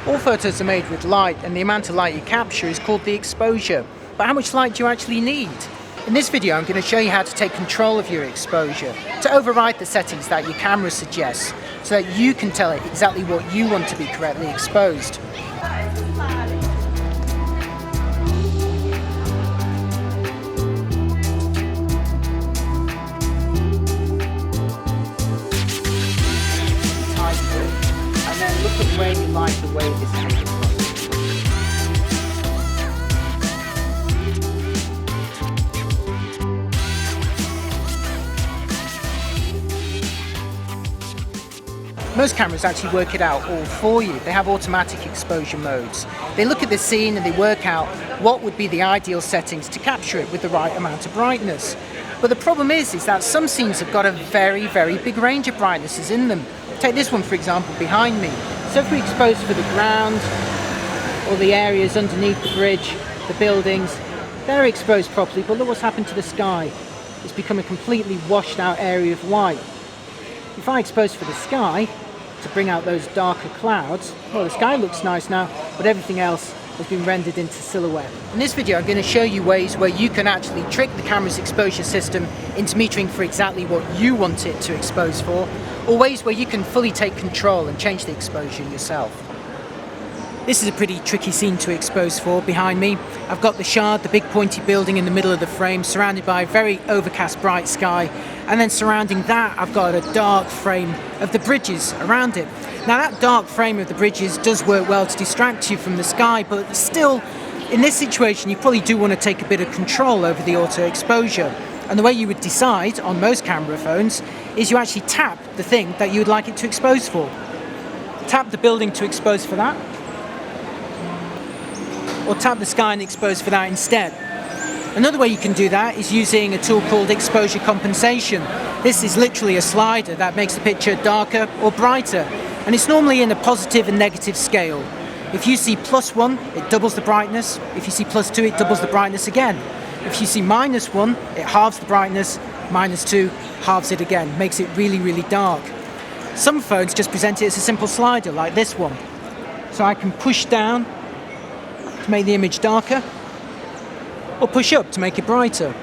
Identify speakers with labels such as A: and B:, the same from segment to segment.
A: All photos are made with light, and the amount of light you capture is called the exposure. But how much light do you actually need? In this video I'm going to show you how to take control of your exposure, to override the settings that your camera suggests, so that you can tell it exactly what you want to be correctly exposed. And then look at where you like the way this comes across. Most cameras actually work it out all for you. They have automatic exposure modes. They look at the scene and they work out what would be the ideal settings to capture it with the right amount of brightness. But the problem is that some scenes have got a very, very big range of brightnesses in them. Take this one, for example, behind me. So if we expose for the ground, or the areas underneath the bridge, the buildings, they're exposed properly, but look what's happened to the sky. It's become a completely washed out area of white. If I expose for the sky, to bring out those darker clouds, well, the sky looks nice now, but everything else has been rendered into silhouette. In this video I'm going to show you ways where you can actually trick the camera's exposure system into metering for exactly what you want it to expose for, or ways where you can fully take control and change the exposure yourself. This is a pretty tricky scene to expose for. Behind me I've got the Shard, the big pointy building in the middle of the frame, surrounded by a very overcast bright sky, and then surrounding that I've got a dark frame of the bridges around it. Now that dark frame of the bridges does work well to distract you from the sky, but still in this situation you probably do want to take a bit of control over the auto exposure. And the way you would decide on most camera phones is you actually tap the thing that you would like it to expose for. Tap the building to expose for that, or tap the sky and expose for that instead. Another way you can do that is using a tool called exposure compensation. This is literally a slider that makes the picture darker or brighter, and it's normally in a positive and negative scale. If you see +1, it doubles the brightness. If you see +2, it doubles the brightness again. If you see -1, it halves the brightness. -2 halves it again, makes it really, really dark. Some phones just present it as a simple slider like this one. So I can push down to make the image darker, or push up to make it brighter.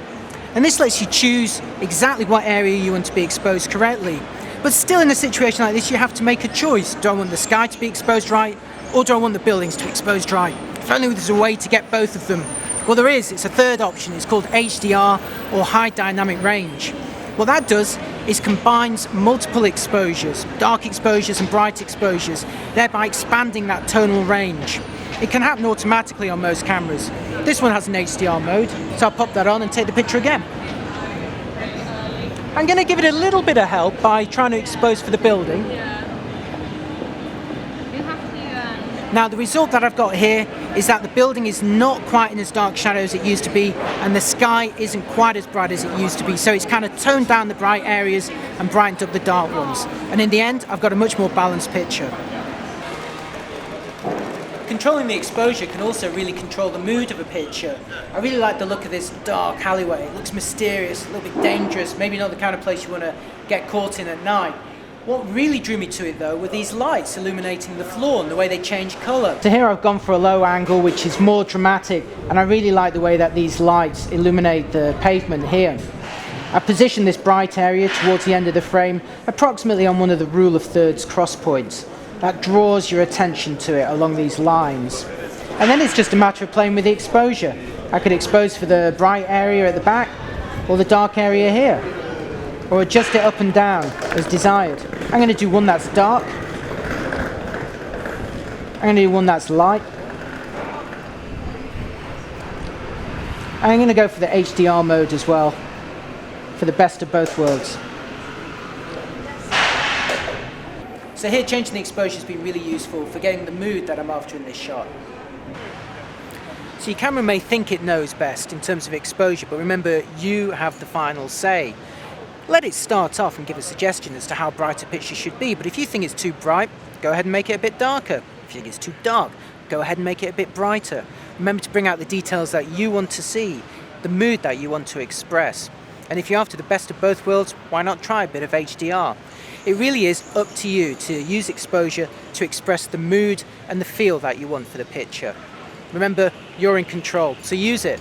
A: And this lets you choose exactly what area you want to be exposed correctly. But still, in a situation like this, you have to make a choice. Do I want the sky to be exposed right, or do I want the buildings to be exposed right? If only there's a way to get both of them. Well, there is. It's a third option. It's called HDR, or high dynamic range. What that does is combines multiple exposures, dark exposures and bright exposures, thereby expanding that tonal range. It can happen automatically on most cameras. This one has an HDR mode, so I'll pop that on and take the picture again. I'm going to give it a little bit of help by trying to expose for the building. Now the result that I've got here is that the building is not quite in as dark shadow as it used to be, and the sky isn't quite as bright as it used to be, so it's kind of toned down the bright areas and brightened up the dark ones. And in the end I've got a much more balanced picture. Controlling the exposure can also really control the mood of a picture. I really like the look of this dark alleyway. It looks mysterious, a little bit dangerous, maybe not the kind of place you want to get caught in at night. What really drew me to it though were these lights illuminating the floor and the way they change colour. So here I've gone for a low angle which is more dramatic, and I really like the way that these lights illuminate the pavement here. I've positioned this bright area towards the end of the frame, approximately on one of the rule of thirds cross points. That draws your attention to it along these lines. And then it's just a matter of playing with the exposure. I could expose for the bright area at the back, or the dark area here, or adjust it up and down as desired. I'm going to do one that's dark. I'm going to do one that's light. I'm going to go for the HDR mode as well, for the best of both worlds. So here changing the exposure has been really useful for getting the mood that I'm after in this shot. So your camera may think it knows best in terms of exposure, but remember, you have the final say. Let it start off and give a suggestion as to how bright a picture should be, but if you think it's too bright, go ahead and make it a bit darker. If you think it's too dark, go ahead and make it a bit brighter. Remember to bring out the details that you want to see, the mood that you want to express. And if you're after the best of both worlds, why not try a bit of HDR? It really is up to you to use exposure to express the mood and the feel that you want for the picture. Remember, you're in control, so use it.